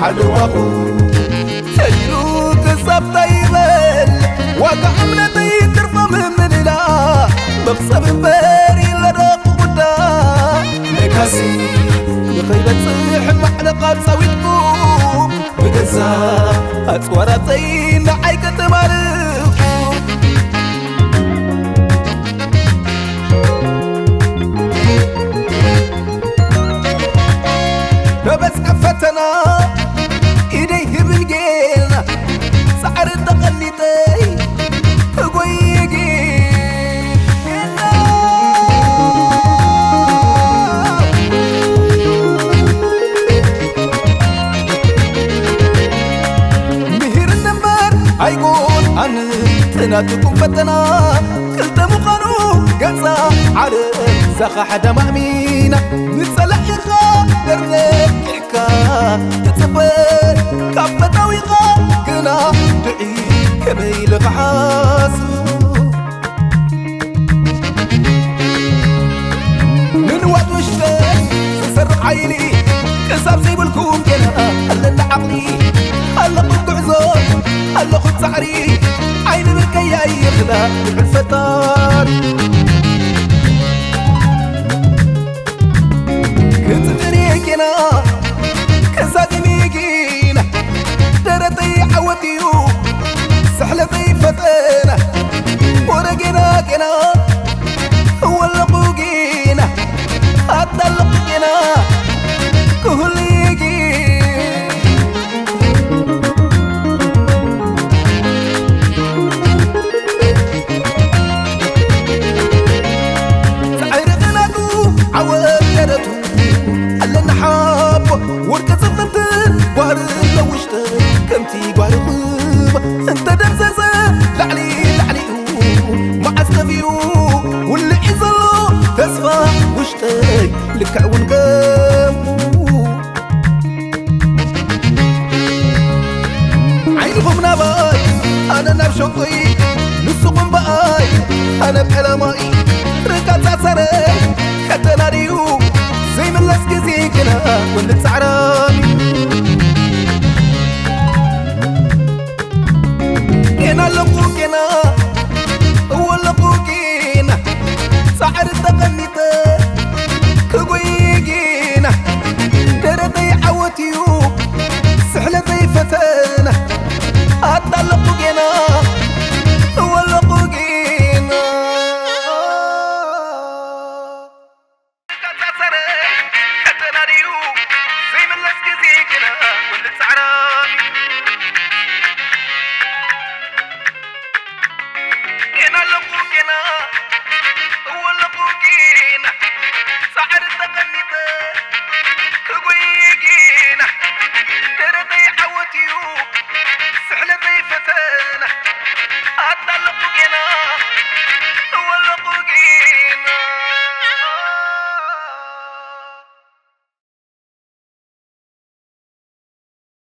حلوة سيرو كسب طيبل وكأمنتي ترفع من لا بخصب باري لرق بدا لكاسي لخيبة صيح محلقات سويتكم بجزا أتصورتي نعيك تماركم بس كفتنا إيديه بالجيل سعر التقليتي قويقي مهير النمبر هيقول أنا تناتكم فتنا كلت مقانو قصة عرب زخا حدا مأمينة نتسلح يخا درنك حكا تتصبر كافة ويغا كنا دعي كميل غحاسو من وقت وشتاي سسر عيني كساب زي بالكون كنا هلنا عقلي هلا قلت عزور هلا خد سعري عيني بالكيا يخلى بالفتار كنت تريكنا كسادي ميكينا درتي عوتيو سحلتي فتينا ورقنا كنا ولا بوقينا حتى لقينا كهليكي سعيرقناكو عوام يدتو هلنا حاب وركة صفنتن وهر لوشتن كمتي قارقوب انت درزازة لعلي ما أسنفيو واللي إزلو تسفى وشتاي لك ونقامو عينكم نباي أنا نبشقي نسقم بأي أنا بحلمائي ركات سري كتناريو زي من لسكي زي كنا واللي تسعرا